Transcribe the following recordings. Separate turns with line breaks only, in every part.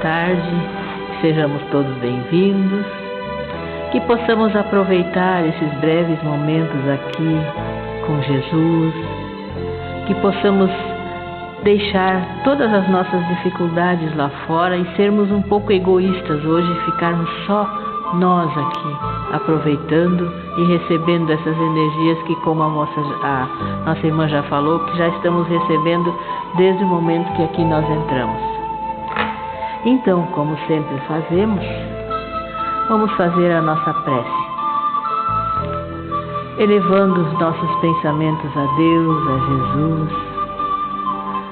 tarde, sejamos todos bem-vindos, que possamos aproveitar esses breves momentos aqui com Jesus, que possamos deixar todas as nossas dificuldades lá fora e sermos um pouco egoístas hoje, ficarmos só nós aqui, aproveitando e recebendo essas energias que, como a nossa irmã já falou, que já estamos recebendo desde o momento que aqui nós entramos. Então, como sempre fazemos, vamos fazer a nossa prece, elevando os nossos pensamentos a Deus, a Jesus,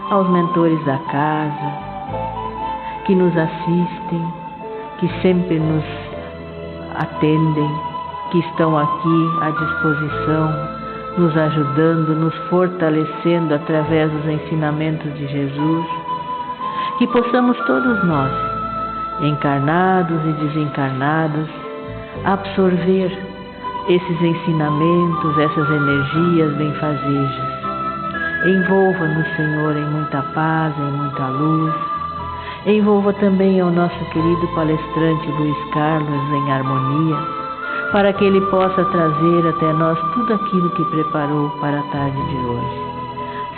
aos mentores da casa, que nos assistem, que sempre nos atendem, que estão aqui à disposição, nos ajudando, nos fortalecendo através dos ensinamentos de Jesus, que possamos todos nós, encarnados e desencarnados, absorver esses ensinamentos, essas energias benfazejas. Envolva-nos, Senhor, em muita paz, em muita luz. Envolva também ao nosso querido palestrante Luiz Carlos em harmonia, para que ele possa trazer até nós tudo aquilo que preparou para a tarde de hoje.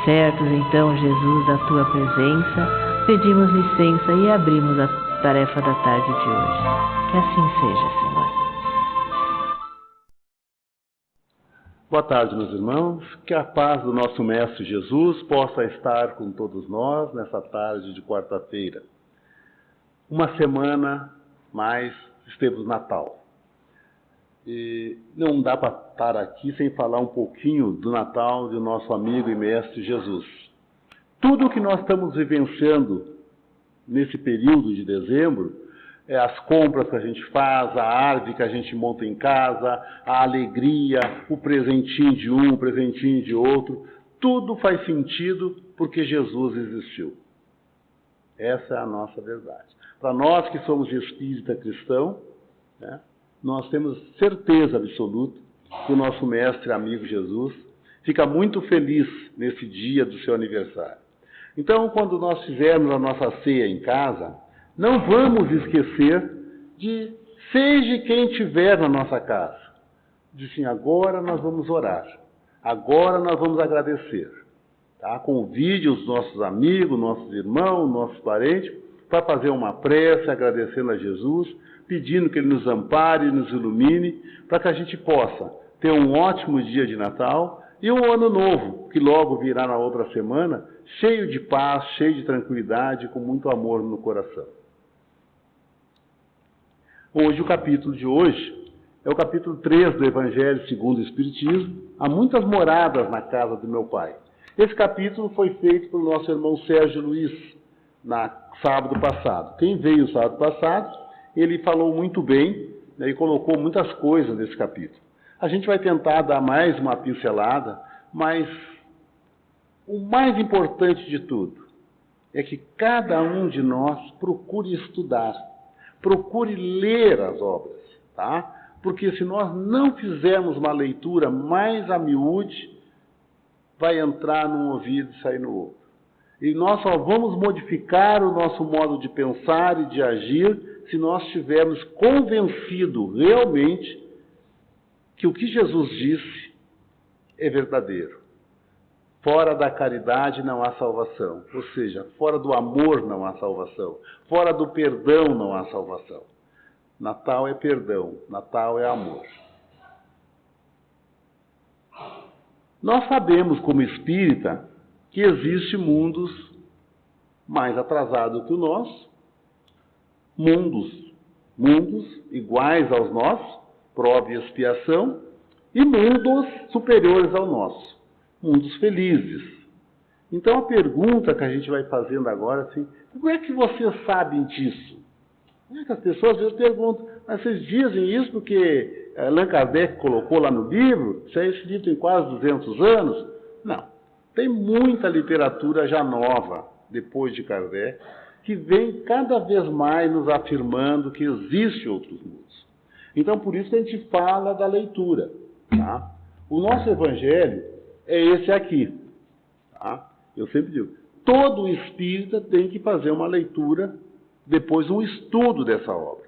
Certos, então, Jesus, da tua presença, pedimos licença e abrimos a tarefa da tarde de hoje. Que assim seja, Senhor.
Boa tarde, meus irmãos. Que a paz do nosso Mestre Jesus possa estar com todos nós nessa tarde de quarta-feira. Uma semana mais esteve o Natal. E não dá para estar aqui sem falar um pouquinho do Natal do nosso amigo e Mestre Jesus. Tudo o que nós estamos vivenciando nesse período de dezembro, as compras que a gente faz, a árvore que a gente monta em casa, a alegria, o presentinho de um, o presentinho de outro, tudo faz sentido porque Jesus existiu. Essa é a nossa verdade. Para nós que somos de espírita cristão, né, nós temos certeza absoluta que o nosso mestre amigo Jesus fica muito feliz nesse dia do seu aniversário. Então, quando nós fizermos a nossa ceia em casa, não vamos esquecer de, seja quem estiver na nossa casa, de assim, agora nós vamos orar, agora nós vamos agradecer. Tá? Convide os nossos amigos, nossos irmãos, nossos parentes, para fazer uma prece, agradecendo a Jesus, pedindo que Ele nos ampare e nos ilumine, para que a gente possa ter um ótimo dia de Natal e um ano novo, que logo virá na outra semana, cheio de paz, cheio de tranquilidade, com muito amor no coração. Hoje, o capítulo de hoje é o capítulo 3 do Evangelho segundo o Espiritismo. Há muitas moradas na casa do meu pai. Esse capítulo foi feito pelo nosso irmão Sérgio Luiz, na sábado passado. Quem veio sábado passado, ele falou muito bem, né, e colocou muitas coisas nesse capítulo. A gente vai tentar dar mais uma pincelada, mas o mais importante de tudo é que cada um de nós procure estudar, procure ler as obras, tá? Porque se nós não fizermos uma leitura mais a miúde, vai entrar num ouvido e sair no outro. E nós só vamos modificar o nosso modo de pensar e de agir se nós estivermos convencidos realmente que o que Jesus disse é verdadeiro. Fora da caridade não há salvação. Ou seja, fora do amor não há salvação. Fora do perdão não há salvação. Natal é perdão, Natal é amor. Nós sabemos, como espírita, que existem mundos mais atrasados que o nosso, mundos iguais aos nossos, prova e expiação, e mundos superiores ao nosso, mundos felizes. Então a pergunta que a gente vai fazendo agora é assim, como é que vocês sabem disso? É que as pessoas às vezes perguntam, mas vocês dizem isso porque Allan Kardec colocou lá no livro? Isso é escrito em quase 200 anos? Não. Tem muita literatura já nova, depois de Kardec, que vem cada vez mais nos afirmando que existem outros mundos. Então, por isso que a gente fala da leitura. Tá? O nosso evangelho é esse aqui. Tá? Eu sempre digo, todo espírita tem que fazer uma leitura depois um estudo dessa obra.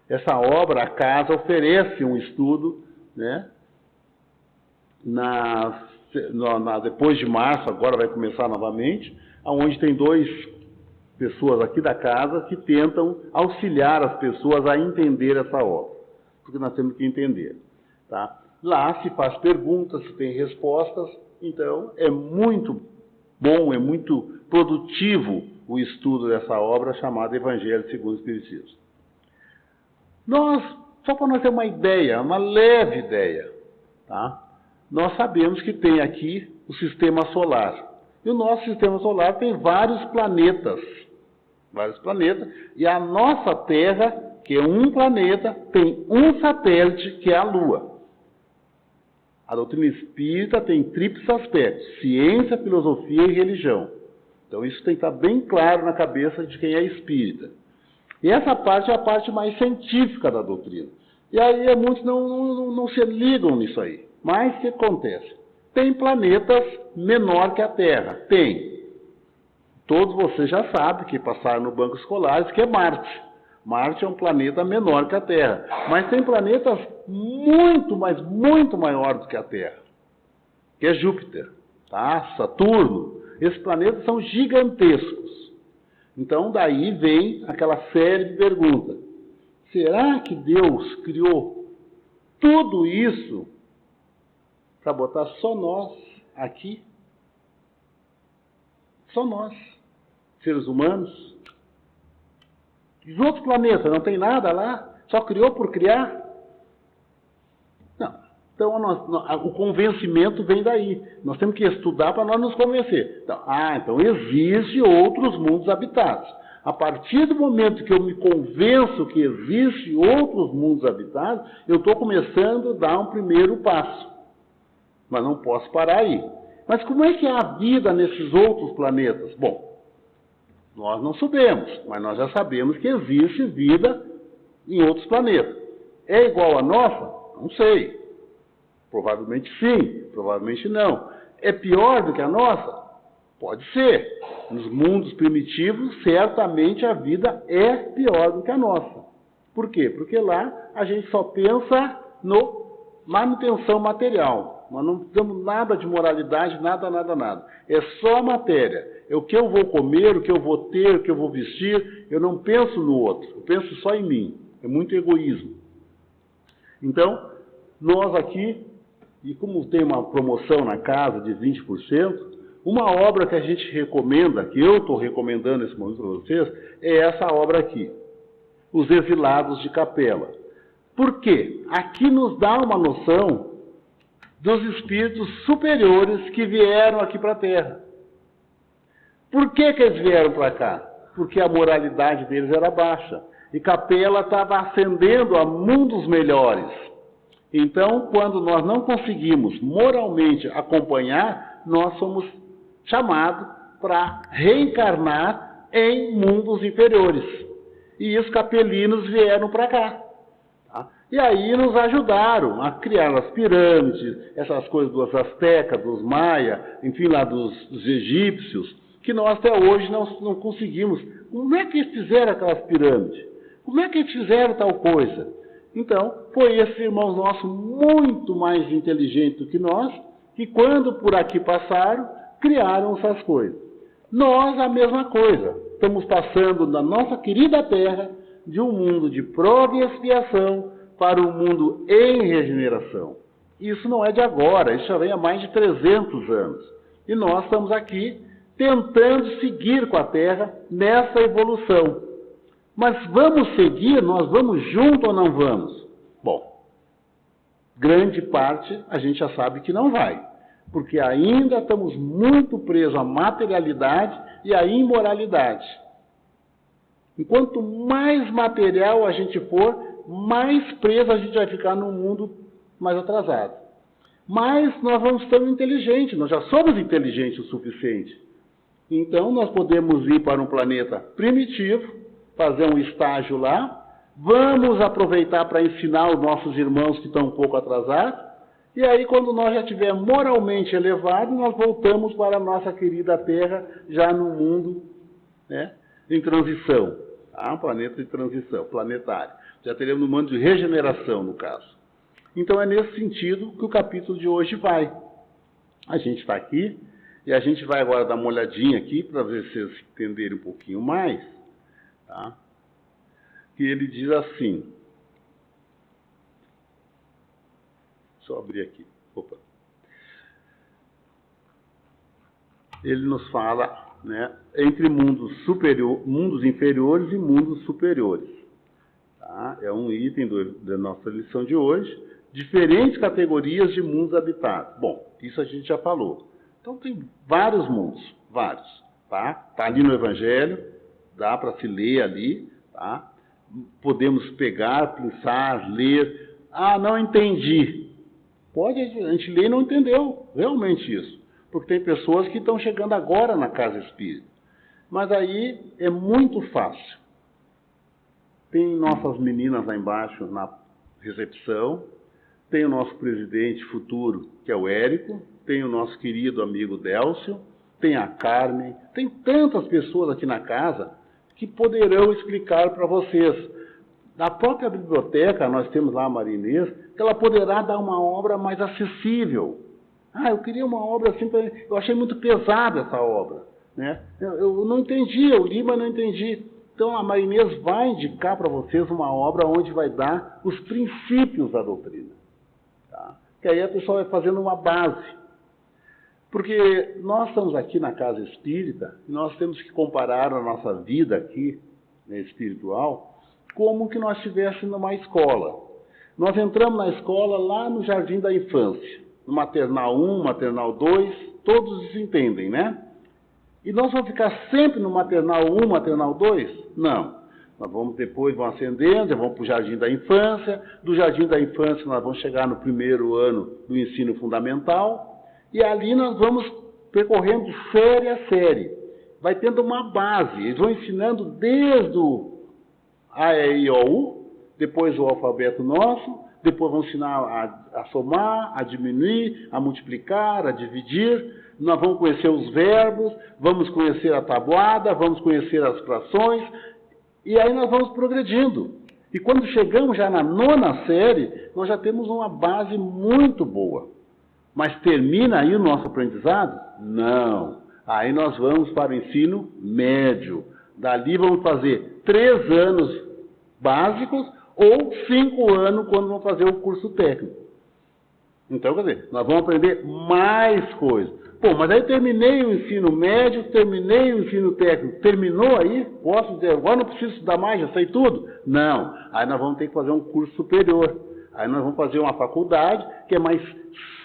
Essa obra, a casa oferece um estudo, né? Depois de março, agora vai começar novamente, onde tem 2 pessoas aqui da casa que tentam auxiliar as pessoas a entender essa obra, porque nós temos que entender. Tá? Lá se faz perguntas, se tem respostas, então é muito bom, é muito produtivo o estudo dessa obra chamada Evangelho segundo o Espiritismo. Só para nós ter uma ideia, uma leve ideia, tá? Nós sabemos que tem aqui o sistema solar. E o nosso sistema solar tem vários planetas, e a nossa Terra, que é um planeta, tem um satélite, que é a Lua. A doutrina espírita tem tríplice aspecto: ciência, filosofia e religião. Então isso tem que estar bem claro na cabeça de quem é espírita. E essa parte é a parte mais científica da doutrina. E aí muitos não se ligam nisso aí. Mas o que acontece? Tem planetas menor que a Terra. Tem. Todos vocês já sabem, que passaram no banco escolar, que é Marte. Marte é um planeta menor que a Terra. Mas tem planetas muito, mas muito maiores do que a Terra, que é Júpiter, tá? Saturno. Esses planetas são gigantescos. Então, daí vem aquela série de perguntas. Será que Deus criou tudo isso para botar só nós aqui? Só nós, seres humanos? Os outros planetas, não tem nada lá? Só criou por criar? Não. Então, o convencimento vem daí. Nós temos que estudar para nós nos convencer. Então existem outros mundos habitados. A partir do momento que eu me convenço que existem outros mundos habitados, eu estou começando a dar um primeiro passo. Mas não posso parar aí. Mas como é que é a vida nesses outros planetas? Bom, nós não sabemos, mas nós já sabemos que existe vida em outros planetas. É igual à nossa? Não sei. Provavelmente sim, provavelmente não. É pior do que a nossa? Pode ser. Nos mundos primitivos, certamente a vida é pior do que a nossa. Por quê? Porque lá a gente só pensa no manutenção material. Nós não temos nada de moralidade, nada. É só matéria. É o que eu vou comer, o que eu vou ter, o que eu vou vestir. Eu não penso no outro, eu penso só em mim. É muito egoísmo. Então, nós aqui, e como tem uma promoção na casa de 20%, uma obra que a gente recomenda, que eu estou recomendando nesse momento para vocês, é essa obra aqui, Os Exilados de Capela. Por quê? Aqui nos dá uma noção dos espíritos superiores que vieram aqui para a Terra. Por que eles vieram para cá? Porque a moralidade deles era baixa. E Capela estava ascendendo a mundos melhores. Então, quando nós não conseguimos moralmente acompanhar, nós somos chamados para reencarnar em mundos inferiores. E os capelinos vieram para cá. Tá? E aí nos ajudaram a criar as pirâmides, essas coisas dos astecas, dos maia, enfim, lá dos egípcios, que nós até hoje não conseguimos. Como é que eles fizeram aquelas pirâmides? Como é que eles fizeram tal coisa? Então, foi esses irmãos nossos muito mais inteligentes do que nós, que quando por aqui passaram, criaram essas coisas. Nós, a mesma coisa. Estamos passando na nossa querida Terra de um mundo de prova e expiação para um mundo em regeneração. Isso não é de agora, isso já vem há mais de 300 anos. E nós estamos aqui tentando seguir com a Terra nessa evolução. Mas vamos seguir? Nós vamos junto ou não vamos? Bom, grande parte a gente já sabe que não vai. Porque ainda estamos muito presos à materialidade e à imoralidade. Enquanto mais material a gente for, mais preso a gente vai ficar num mundo mais atrasado. Mas nós vamos ser inteligentes, nós já somos inteligentes o suficiente. Então nós podemos ir para um planeta primitivo, fazer um estágio lá, vamos aproveitar para ensinar os nossos irmãos que estão um pouco atrasados, e aí quando nós já estivermos moralmente elevados, nós voltamos para a nossa querida Terra, já no mundo, né, em transição. tá? Um planeta de transição, planetário. Já teremos um ano de regeneração, no caso. Então é nesse sentido que o capítulo de hoje vai. A gente está aqui e a gente vai agora dar uma olhadinha aqui para ver se vocês entenderem um pouquinho mais, tá? Que ele diz assim. Deixa eu abrir aqui. Opa. Ele nos fala, né, entre mundos inferiores e mundos superiores. Tá? É um item da nossa lição de hoje. Diferentes categorias de mundos habitados. Bom, isso a gente já falou. Então tem vários mundos, vários. Tá ali no Evangelho, dá para se ler ali. Tá? Podemos pegar, pensar, ler. Ah, não entendi. Pode, a gente lê e não entendeu realmente isso. Porque tem pessoas que estão chegando agora na casa espírita. Mas aí é muito fácil. Tem nossas meninas lá embaixo na recepção, tem o nosso presidente futuro, que é o Érico, tem o nosso querido amigo Délcio, tem a Carmen, tem tantas pessoas aqui na casa que poderão explicar para vocês. Na própria biblioteca, nós temos lá a Maria Inês, que ela poderá dar uma obra mais acessível. Ah, eu queria uma obra assim, eu achei muito pesada essa obra. Né? Eu não entendi, eu li, mas não entendi. Então a Maria Inês vai indicar para vocês uma obra onde vai dar os princípios da doutrina. Tá? Que aí a pessoa vai fazendo uma base. Porque nós estamos aqui na casa espírita e nós temos que comparar a nossa vida aqui, né, espiritual, como que nós estivéssemos numa escola. Nós entramos na escola lá no Jardim da Infância. No maternal 1, maternal 2, todos se entendem, né? E nós vamos ficar sempre no maternal 1, maternal 2? Não. Nós vamos depois, vamos ascendendo, vamos para o Jardim da Infância. Do Jardim da Infância nós vamos chegar no primeiro ano do ensino fundamental. E ali nós vamos percorrendo série a série. Vai tendo uma base. Eles vão ensinando desde o A, E, I, O, U, depois o alfabeto nosso, depois vão ensinar a somar, a diminuir, a multiplicar, a dividir. Nós vamos conhecer os verbos, vamos conhecer a tabuada, vamos conhecer as frações, e aí nós vamos progredindo. E quando chegamos já na 9ª série, nós já temos uma base muito boa. Mas termina aí o nosso aprendizado? Não. Aí nós vamos para o ensino médio. Dali vamos fazer 3 anos básicos, ou 5 anos quando vão fazer o curso técnico. Então, quer dizer, nós vamos aprender mais coisas. Pô, mas aí terminei o ensino médio, terminei o ensino técnico. Terminou aí? Posso dizer, agora não preciso estudar mais, já sei tudo? Não. Aí nós vamos ter que fazer um curso superior. Aí nós vamos fazer uma faculdade, que é mais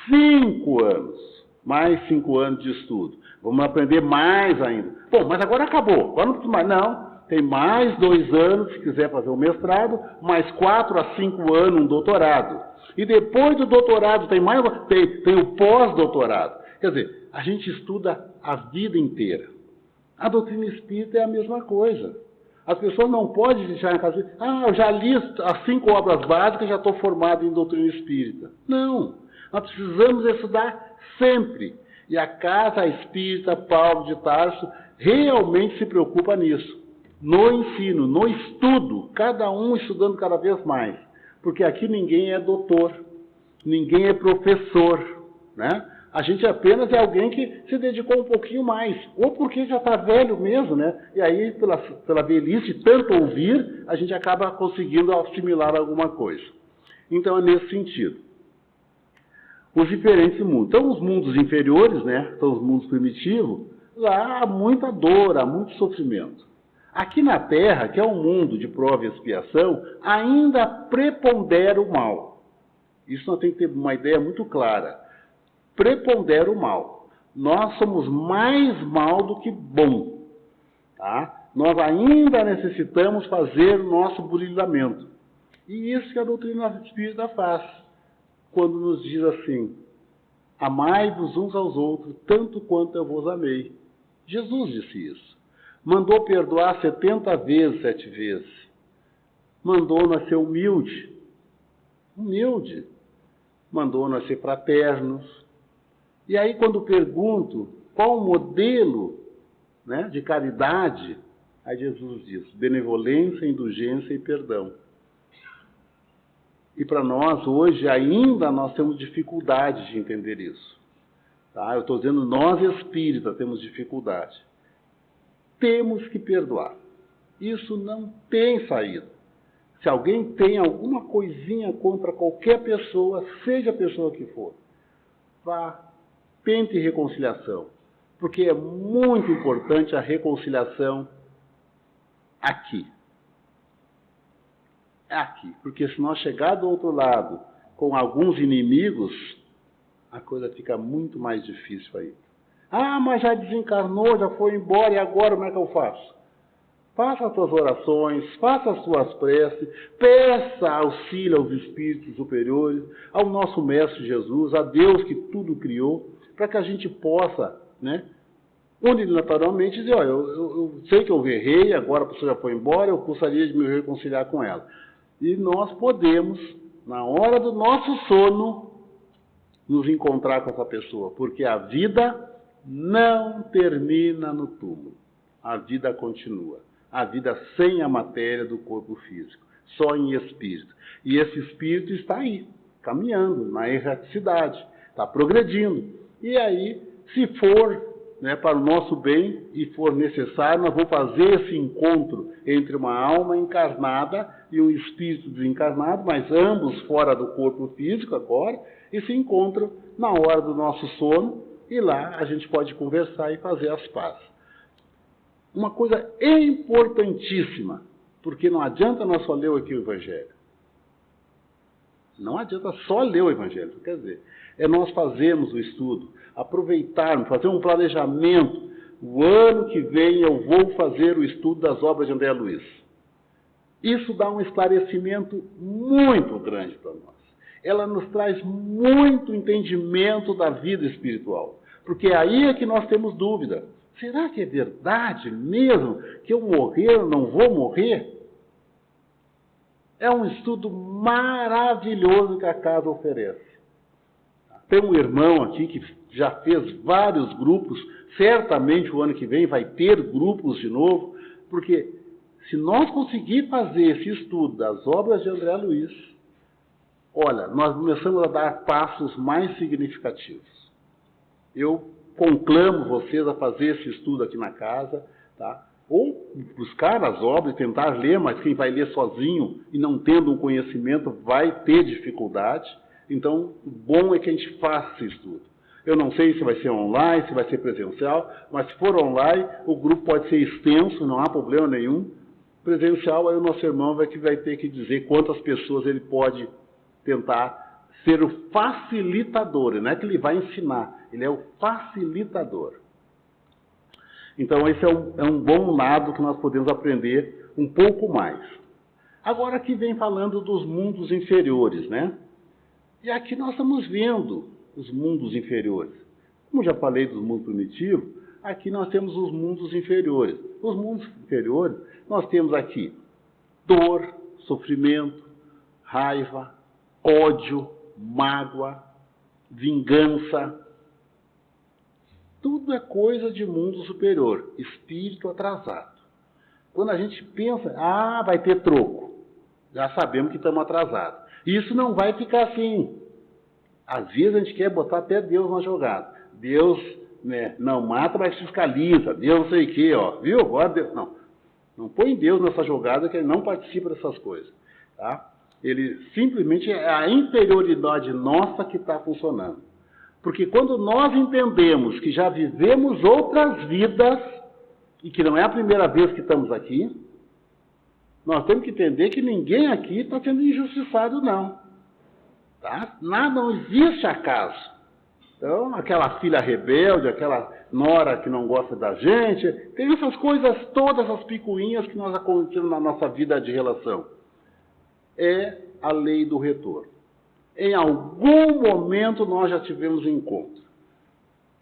5 anos. Mais 5 anos de estudo. Vamos aprender mais ainda. Pô, mas agora acabou. Agora não preciso mais. Não. Tem mais 2 anos, se quiser fazer o mestrado, mais 4 a 5 anos um doutorado. E depois do doutorado tem o pós-doutorado. Quer dizer, a gente estuda a vida inteira. A doutrina espírita é a mesma coisa. As pessoas não podem deixar em casa e dizer, eu já li as 5 obras básicas e já estou formado em doutrina espírita. Não. Nós precisamos estudar sempre. E a Casa Espírita Paulo de Tarso realmente se preocupa nisso. No ensino, no estudo, cada um estudando cada vez mais. Porque aqui ninguém é doutor, ninguém é professor, né? A gente apenas é alguém que se dedicou um pouquinho mais, ou porque já está velho mesmo, né? E aí, pela velhice, tanto ouvir, a gente acaba conseguindo assimilar alguma coisa. Então, é nesse sentido. Os diferentes mundos. Então, os mundos inferiores, né? São os mundos primitivos, lá há muita dor, há muito sofrimento. Aqui na Terra, que é um mundo de prova e expiação, ainda prepondera o mal. Isso nós temos que ter uma ideia muito clara. Prepondera o mal. Nós somos mais mal do que bom. Tá? Nós ainda necessitamos fazer o nosso burilamento. E isso que a doutrina espírita faz. Quando nos diz assim, amai-vos uns aos outros, tanto quanto eu vos amei. Jesus disse isso. Mandou perdoar 70 vezes, 7 vezes. Mandou-nos ser humilde. Humilde. Mandou-nos ser fraternos. E aí, quando pergunto qual o modelo, né, de caridade Aí Jesus diz, benevolência, indulgência e perdão. E para nós, hoje, ainda nós temos dificuldade de entender isso. Tá? Eu estou dizendo, nós espíritas temos dificuldade. Temos que perdoar. Isso não tem saída. Se alguém tem alguma coisinha contra qualquer pessoa, seja a pessoa que for, vá, tente reconciliação. Porque é muito importante a reconciliação aqui. Aqui. Porque se nós chegar do outro lado com alguns inimigos, a coisa fica muito mais difícil aí. Ah, mas já desencarnou, já foi embora, e agora como é que eu faço? Faça as suas orações, faça as suas preces, peça auxílio aos espíritos superiores, ao nosso Mestre Jesus, a Deus que tudo criou, para que a gente possa, né, unilateralmente dizer, olha, eu sei que eu errei, agora a pessoa já foi embora, eu gostaria de me reconciliar com ela. E nós podemos, na hora do nosso sono, nos encontrar com essa pessoa, porque a vida não termina no túmulo. A vida continua. A vida sem a matéria do corpo físico, só em espírito. E esse espírito está aí, caminhando na erraticidade, está progredindo. E aí, se for, né, para o nosso bem e for necessário, nós vamos fazer esse encontro entre uma alma encarnada e um espírito desencarnado, mas ambos fora do corpo físico agora, e se encontram na hora do nosso sono, e lá a gente pode conversar e fazer as pazes. Uma coisa importantíssima, porque não adianta nós só ler aqui o Evangelho. Não adianta só ler o Evangelho, quer dizer, é nós fazermos o estudo, aproveitarmos, fazer um planejamento. O ano que vem eu vou fazer o estudo das obras de André Luiz. Isso dá um esclarecimento muito grande para nós. Ela nos traz muito entendimento da vida espiritual, porque aí é que nós temos dúvida. Será que é verdade mesmo que eu morrer ou não vou morrer? É um estudo maravilhoso que a casa oferece. Tem um irmão aqui que já fez vários grupos, certamente o ano que vem vai ter grupos de novo, porque se nós conseguirmos fazer esse estudo das obras de André Luiz, olha, nós começamos a dar passos mais significativos. Eu conclamo vocês a fazer esse estudo aqui na casa, tá? Ou buscar as obras, tentar ler, mas quem vai ler sozinho e não tendo um conhecimento vai ter dificuldade. Então, o bom é que a gente faça esse estudo. Eu não sei se vai ser online, se vai ser presencial, mas se for online, o grupo pode ser extenso, não há problema nenhum. Presencial, aí o nosso irmão vai ter que dizer quantas pessoas ele pode tentar ser o facilitador, não é que ele vai ensinar, ele é o facilitador. Então, esse é um bom lado que nós podemos aprender um pouco mais. Agora, aqui vem falando dos mundos inferiores, né? E aqui nós estamos vendo os mundos inferiores. Como já falei dos mundos primitivos, aqui nós temos os mundos inferiores. Os mundos inferiores, nós temos aqui dor, sofrimento, raiva, ódio, mágoa, vingança. Tudo é coisa de mundo superior, espírito atrasado. Quando a gente pensa, vai ter troco, já sabemos que estamos atrasados. Isso não vai ficar assim. Às vezes a gente quer botar até Deus na jogada. Deus, né, não mata, mas fiscaliza. Deus não sei o quê, ó. Viu? Agora Deus... Não põe Deus nessa jogada, que ele não participa dessas coisas. Tá? Ele simplesmente é a interioridade nossa que está funcionando. Porque quando nós entendemos que já vivemos outras vidas, e que não é a primeira vez que estamos aqui, nós temos que entender que ninguém aqui está sendo injustiçado, não. Tá? Nada, não existe acaso. Então, aquela filha rebelde, aquela nora que não gosta da gente, tem essas coisas todas, as picuinhas que nós acontecemos na nossa vida de relação. É a lei do retorno. Em algum momento nós já tivemos um encontro.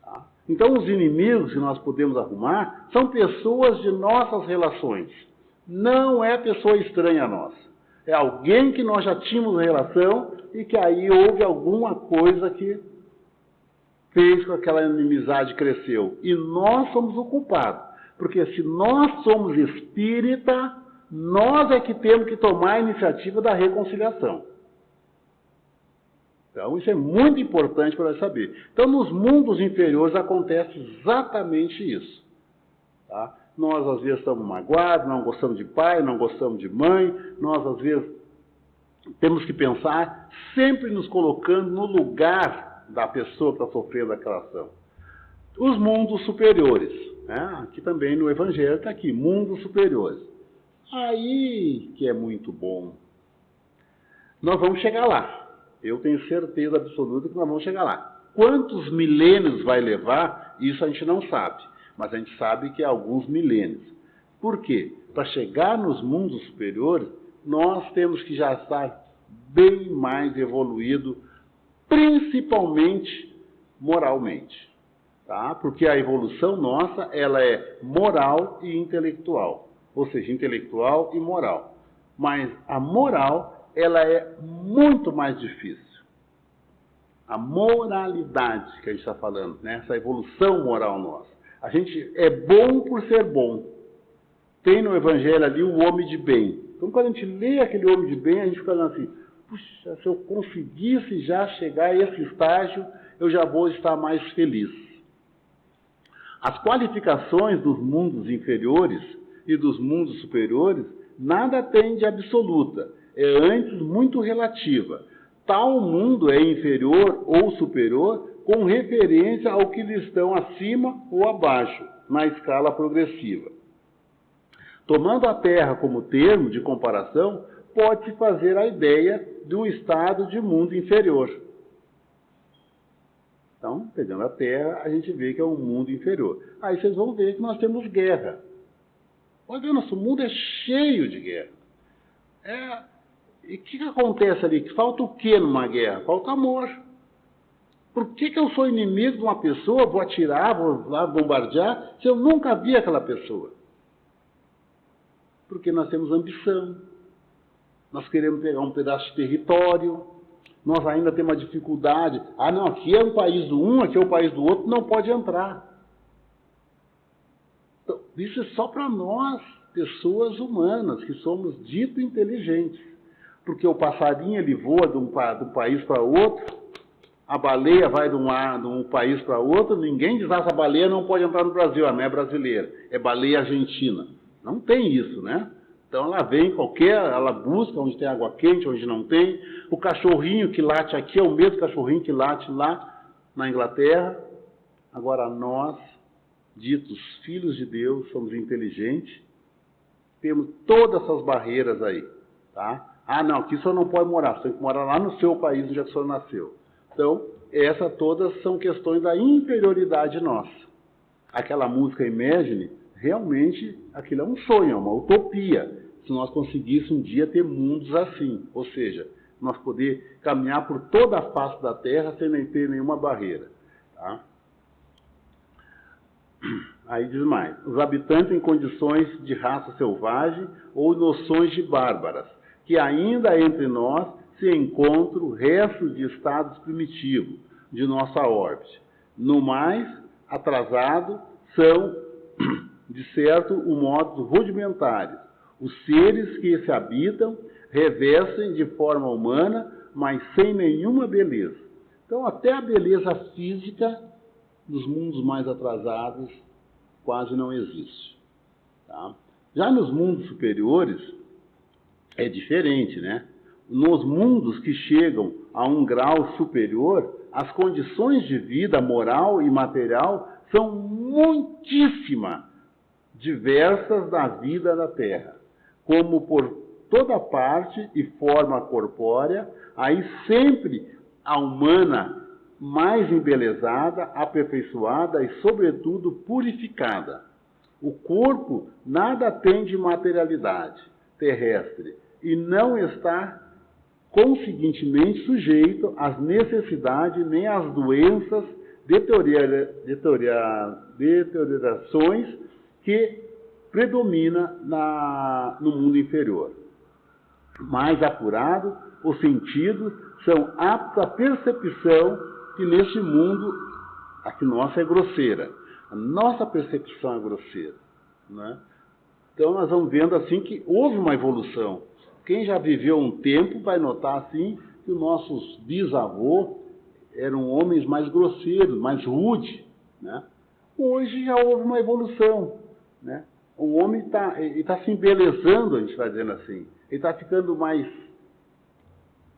Tá? Então, os inimigos que nós podemos arrumar são pessoas de nossas relações. Não é pessoa estranha a nós. É alguém que nós já tínhamos relação e que aí houve alguma coisa que fez com que aquela inimizade cresceu. E nós somos o culpado. Porque se nós somos espírita, nós é que temos que tomar a iniciativa da reconciliação. Então, isso é muito importante para nós saber. Então, nos mundos inferiores acontece exatamente isso. Tá? Nós, às vezes, estamos magoados, não gostamos de pai, não gostamos de mãe. Nós, às vezes, temos que pensar sempre nos colocando no lugar da pessoa que está sofrendo aquela ação. Os mundos superiores. Né? Aqui também no Evangelho está aqui, mundos superiores. Aí que é muito bom. Nós vamos chegar lá. Eu tenho certeza absoluta que nós vamos chegar lá. Quantos milênios vai levar, isso a gente não sabe. Mas a gente sabe que é alguns milênios. Por quê? Para chegar nos mundos superiores, nós temos que já estar bem mais evoluído, principalmente moralmente. Tá? Porque a evolução nossa, ela é moral e intelectual. Ou seja, intelectual e moral. Mas a moral, ela é muito mais difícil. A moralidade que a gente está falando, né? Essa evolução moral nossa. A gente é bom por ser bom. Tem no Evangelho ali o homem de bem. Então, quando a gente lê aquele homem de bem, a gente fica falando assim, puxa, se eu conseguisse já chegar a esse estágio, eu já vou estar mais feliz. As qualificações dos mundos inferiores e dos mundos superiores, nada tem de absoluta. É antes muito relativa. Tal mundo é inferior ou superior com referência ao que lhe estão acima ou abaixo, na escala progressiva. Tomando a Terra como termo de comparação, pode-se fazer a ideia de um estado de mundo inferior. Então, pegando a Terra, a gente vê que é um mundo inferior. Aí vocês vão ver que nós temos guerra. Olha, nosso mundo é cheio de guerra. E o que acontece ali? Que falta o que numa guerra? Falta amor. Por que eu sou inimigo de uma pessoa, vou atirar, vou lá bombardear, se eu nunca vi aquela pessoa? Porque nós temos ambição. Nós queremos pegar um pedaço de território. Nós ainda temos uma dificuldade. Ah, não, aqui é o país do um, aqui é o país do outro, não pode entrar. Então, isso é só para nós, pessoas humanas, que somos dito inteligentes. Porque o passarinho ele voa de um país para outro, a baleia vai de um país para outro, ninguém diz, essa baleia não pode entrar no Brasil, ela não é brasileira, é baleia argentina. Não tem isso, né? Então ela vem ela busca onde tem água quente, onde não tem. O cachorrinho que late aqui é o mesmo cachorrinho que late lá na Inglaterra. Agora nós, ditos filhos de Deus, somos inteligentes, temos todas essas barreiras aí, tá? Ah, não, aqui só não pode morar, você tem que morar lá no seu país onde a senhora nasceu. Então, essas todas são questões da inferioridade nossa. Aquela música Imagine, realmente, aquilo é um sonho, é uma utopia. Se nós conseguíssemos um dia ter mundos assim, ou seja, nós poder caminhar por toda a face da Terra sem nem ter nenhuma barreira. Tá? Aí diz mais, os habitantes em condições de raça selvagem ou noções de bárbaras, que ainda entre nós se encontram restos de estados primitivos de nossa órbita. No mais, atrasados são, de certo, modos rudimentares. Os seres que se habitam revestem de forma humana, mas sem nenhuma beleza. Então, até a beleza física dos mundos mais atrasados quase não existe. Tá? Já nos mundos superiores, é diferente, né? Nos mundos que chegam a um grau superior, as condições de vida moral e material são muitíssimo diversas da vida da Terra. Como por toda parte e forma corpórea, aí sempre a humana mais embelezada, aperfeiçoada e, sobretudo, purificada. O corpo nada tem de materialidade terrestre e não está, conseguintemente, sujeito às necessidades nem às doenças, deteriorações que predomina no mundo inferior. Mais apurado, os sentidos são aptos à percepção que neste mundo, a que nossa é grosseira. A nossa percepção é grosseira. né? Então nós vamos vendo assim que houve uma evolução. Quem já viveu um tempo vai notar assim que os nossos bisavôs eram homens mais grosseiros, mais rudes, né? Hoje já houve uma evolução, né? O homem está se embelezando, a gente está dizendo assim. Ele está ficando mais,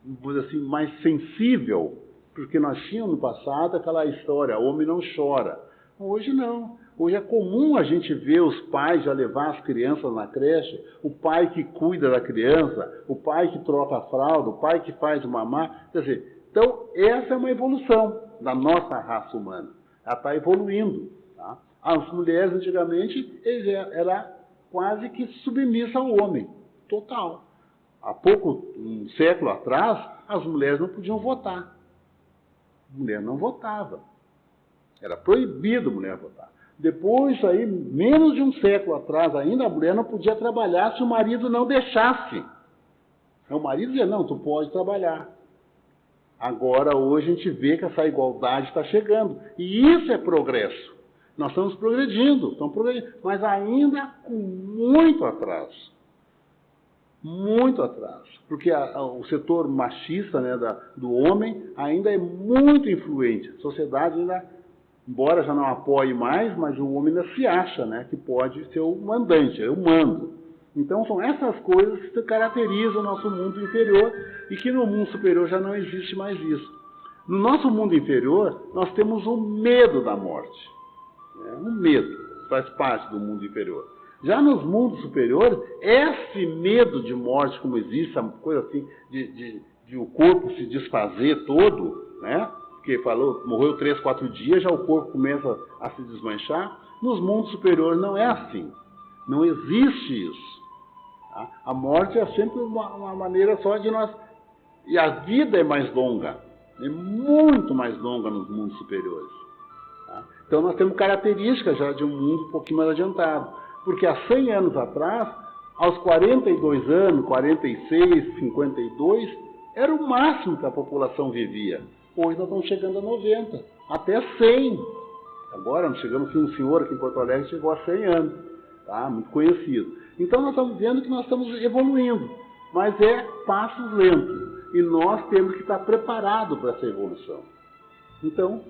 vamos dizer assim, mais sensível, porque nós tínhamos no passado aquela história, o homem não chora. Hoje não. Hoje é comum a gente ver os pais já levar as crianças na creche, o pai que cuida da criança, o pai que troca a fralda, o pai que faz o mamar. Quer dizer, então essa é uma evolução da nossa raça humana. Ela está evoluindo. Tá? As mulheres antigamente eram quase que submissas ao homem, total. Há um século atrás, as mulheres não podiam votar. A mulher não votava. Era proibido a mulher votar. Depois, aí, menos de um século atrás ainda, a mulher não podia trabalhar se o marido não deixasse. O marido dizia, não, tu pode trabalhar. Agora, hoje, a gente vê que essa igualdade está chegando. E isso é progresso. Nós estamos progredindo, mas ainda com muito atraso. Muito atraso. Porque o setor machista, né, do homem ainda é muito influente. A sociedade ainda, embora já não apoie mais, mas o homem ainda se acha, né, que pode ser o mandante, o mando. Então são essas coisas que caracterizam o nosso mundo inferior e que no mundo superior já não existe mais isso. No nosso mundo inferior, nós temos o medo da morte. O medo faz parte do mundo inferior. Já nos mundos superiores, esse medo de morte, como existe, essa coisa assim, de o corpo se desfazer todo, né? Porque morreu 3, 4 dias, já o corpo começa a se desmanchar. Nos mundos superiores não é assim. Não existe isso. Tá? A morte é sempre uma maneira só de nós... E a vida é mais longa. É muito mais longa nos mundos superiores. Tá? Então nós temos características já de um mundo um pouquinho mais adiantado. Porque há 100 anos atrás, aos 42 anos, 46, 52, era o máximo que a população vivia. Hoje nós estamos chegando a 90, até 100. Agora, chegamos um senhor aqui em Porto Alegre, chegou a 100 anos, tá? Muito conhecido. Então nós estamos vendo que nós estamos evoluindo, mas é passos lentos. E nós temos que estar preparados para essa evolução. Então,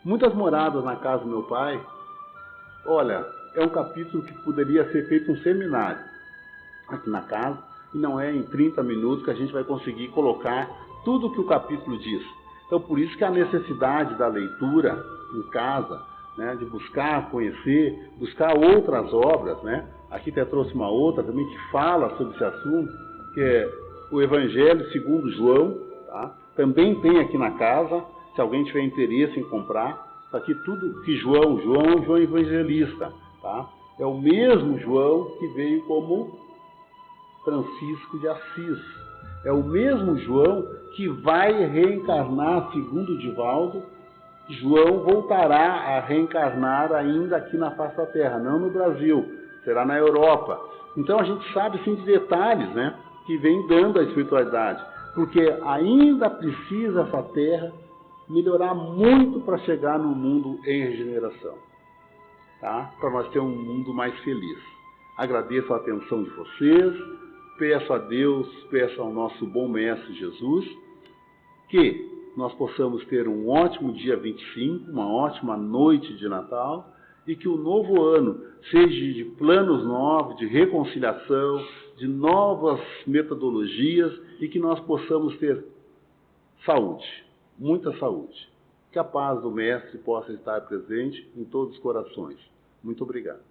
muitas moradas na casa do meu pai, olha, é um capítulo que poderia ser feito um seminário aqui na casa, e não é em 30 minutos que a gente vai conseguir colocar tudo o que o capítulo diz. Então, por isso que a necessidade da leitura em casa, né, de buscar, conhecer, buscar outras obras, né? Aqui até trouxe uma outra também que fala sobre esse assunto, que é o Evangelho segundo João, tá? Também tem aqui na casa, se alguém tiver interesse em comprar. Isso aqui tudo que João Evangelista, tá? É o mesmo João que veio como Francisco de Assis. É o mesmo João que vai reencarnar, segundo Divaldo. João voltará a reencarnar ainda aqui na face da Terra, não no Brasil, será na Europa. Então a gente sabe sim de detalhes, né, que vem dando a espiritualidade, porque ainda precisa essa Terra melhorar muito para chegar no mundo em regeneração, tá? Para nós ter um mundo mais feliz. Agradeço a atenção de vocês, peço a Deus, peço ao nosso bom Mestre Jesus, que nós possamos ter um ótimo dia 25, uma ótima noite de Natal, e que o novo ano seja de planos novos, de reconciliação, de novas metodologias, e que nós possamos ter saúde, muita saúde. Que a paz do Mestre possa estar presente em todos os corações. Muito obrigado.